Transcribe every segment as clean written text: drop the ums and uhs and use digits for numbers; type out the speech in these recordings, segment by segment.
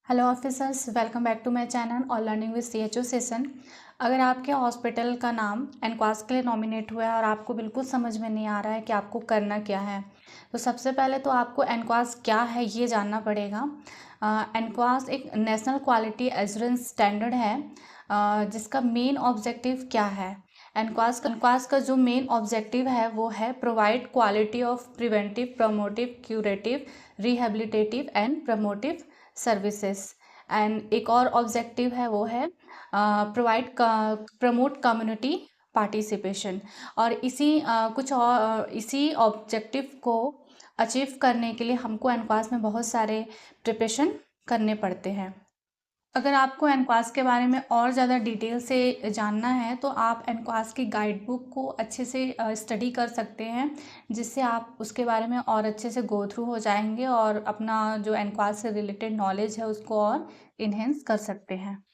Hello officers, welcome back to my channel और learning with CHO session. अगर आपके hospital का नाम एनक्वास के लिए नॉमिनेट हुआ है और आपको बिल्कुल समझ में नहीं आ रहा है कि आपको करना क्या है, तो सबसे पहले तो आपको एनक्वास क्या है ये जानना पड़ेगा। एनक्वास एक नेशनल क्वालिटी एश्योरेंस स्टैंडर्ड है, जिसका मेन ऑब्जेक्टिव क्या है। एनक्वास का जो मेन ऑब्जेक्टिव है वो है provide quality of preventive, promotive, curative, rehabilitative and promotive services. And एक और ऑब्जेक्टिव है वो है प्रोवाइड प्रमोट कम्युनिटी पार्टिसिपेशन। और इसी ऑब्जेक्टिव को अचीव करने के लिए हमको एनक्वास में बहुत सारे प्रिपरेशन करने पड़ते हैं। अगर आपको एनक्वास के बारे में और ज़्यादा डिटेल से जानना है तो आप एनक्वास की गाइड बुक को अच्छे से स्टडी कर सकते हैं, जिससे आप उसके बारे में और अच्छे से गो थ्रू हो जाएंगे और अपना जो एनक्वास से रिलेटेड नॉलेज है उसको और इन्हेंस कर सकते हैं।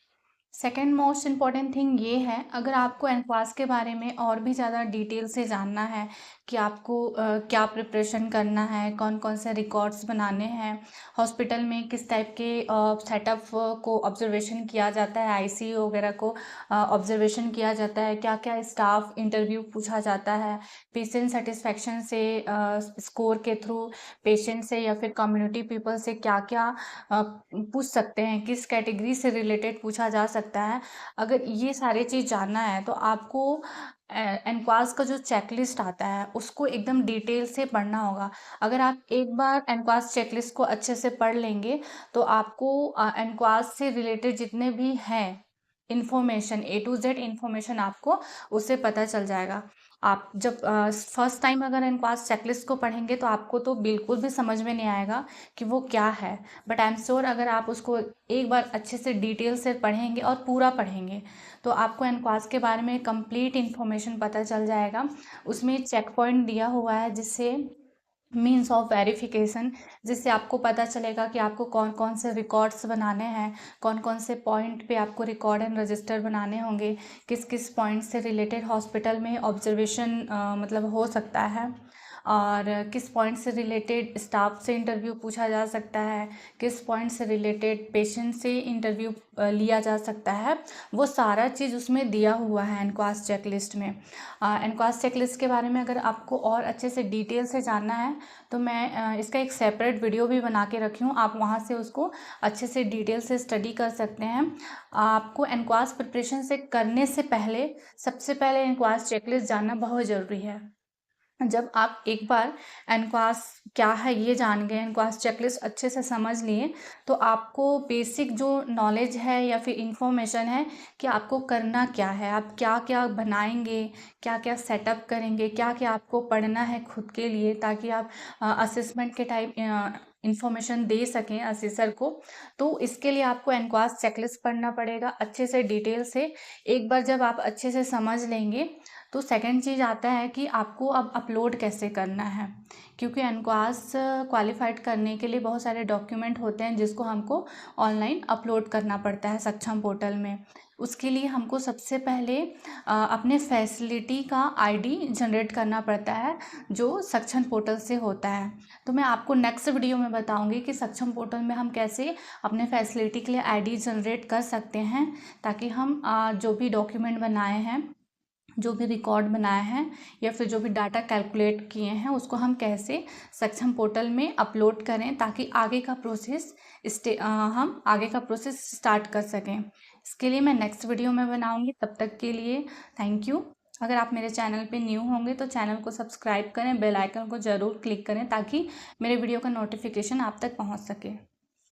सेकेंड मोस्ट इम्पॉर्टेंट थिंग ये है, अगर आपको एनक्वास के बारे में और भी ज़्यादा डिटेल से जानना है कि आपको क्या प्रिपरेशन करना है, कौन कौन से रिकॉर्ड्स बनाने हैं, हॉस्पिटल में किस टाइप के सेटअप को ऑब्जर्वेशन किया जाता है, ICU वगैरह को ऑब्जर्वेशन किया जाता है, क्या क्या स्टाफ इंटरव्यू पूछा जाता है, पेशेंट सेटिस्फेक्शन से स्कोर के थ्रू पेशेंट से या फिर कम्युनिटी पीपल से क्या क्या पूछ सकते हैं, किस कैटेगरी से रिलेटेड पूछा जा सकता है। अगर ये सारी चीज़ जानना है तो आपको एनक्वास का जो चेकलिस्ट आता है उसको एकदम डिटेल से पढ़ना होगा। अगर आप एक बार एनक्वास चेकलिस्ट को अच्छे से पढ़ लेंगे तो आपको एनक्वास से रिलेटेड जितने भी हैं information, A to Z information आपको उससे पता चल जाएगा। आप जब फर्स्ट टाइम अगर एनक्वास चेकलिस्ट को पढ़ेंगे तो आपको तो बिल्कुल भी समझ में नहीं आएगा कि वो क्या है, बट आई एम श्योर अगर आप उसको एक बार अच्छे से डिटेल से पढ़ेंगे और पूरा पढ़ेंगे तो आपको एनक्वास के बारे में कंप्लीट इन्फॉर्मेशन पता चल जाएगा। उसमें चेक पॉइंट दिया हुआ है जिससे मीन्स ऑफ वेरिफिकेशन, जिससे आपको पता चलेगा कि आपको कौन कौन से रिकॉर्ड्स बनाने हैं, कौन कौन से पॉइंट पे आपको रिकॉर्ड एंड रजिस्टर बनाने होंगे, किस किस पॉइंट से रिलेटेड हॉस्पिटल में ऑब्जर्वेशन मतलब हो सकता है, और किस पॉइंट से रिलेटेड स्टाफ से इंटरव्यू पूछा जा सकता है, किस पॉइंट से रिलेटेड पेशेंट से इंटरव्यू लिया जा सकता है। वो सारा चीज़ उसमें दिया हुआ है एनक्वास चेकलिस्ट में। एनक्वास चेकलिस्ट के बारे में अगर आपको और अच्छे से डिटेल से जानना है तो मैं इसका एक सेपरेट वीडियो भी बना के रखी हूँ, आप वहाँ से उसको अच्छे से डिटेल से स्टडी कर सकते हैं। आपको एनक्वास प्रिपरेशन से करने से पहले सबसे पहले एनक्वास चेकलिस्ट जानना बहुत ज़रूरी है। जब आप एक बार एनक्वास क्या है ये जान गए, एनक्वास चेकलिस्ट अच्छे से समझ लिए, तो आपको बेसिक जो नॉलेज है या फिर इंफॉर्मेशन है कि आपको करना क्या है, आप क्या क्या बनाएंगे, क्या क्या सेटअप करेंगे, क्या क्या आपको पढ़ना है खुद के लिए, ताकि आप असेसमेंट के टाइम इंफॉर्मेशन दे सकें असेसर को। तो इसके लिए आपको एनक्वास चेकलिस्ट पढ़ना पड़ेगा अच्छे से डिटेल से। एक बार जब आप अच्छे से समझ लेंगे तो सेकंड चीज़ आता है कि आपको अब अपलोड कैसे करना है, क्योंकि एनक्वास क्वालिफाइड करने के लिए बहुत सारे डॉक्यूमेंट होते हैं जिसको हमको ऑनलाइन अपलोड करना पड़ता है सक्षम पोर्टल में। उसके लिए हमको सबसे पहले अपने फैसिलिटी का ID जनरेट करना पड़ता है जो सक्षम पोर्टल से होता है। तो मैं आपको नेक्स्ट वीडियो में बताऊंगी कि सक्षम पोर्टल में हम कैसे अपने फैसिलिटी के लिए ID जनरेट कर सकते हैं, ताकि हम जो भी डॉक्यूमेंट बनाए हैं, जो भी रिकॉर्ड बनाया है या फिर जो भी डाटा कैलकुलेट किए हैं उसको हम कैसे सक्षम पोर्टल में अपलोड करें, ताकि हम आगे का प्रोसेस स्टार्ट कर सकें। इसके लिए मैं नेक्स्ट वीडियो में बनाऊंगी। तब तक के लिए थैंक यू। अगर आप मेरे चैनल पे न्यू होंगे तो चैनल को सब्सक्राइब करें, बेल आइकन को ज़रूर क्लिक करें ताकि मेरे वीडियो का नोटिफिकेशन आप तक पहुंच सके।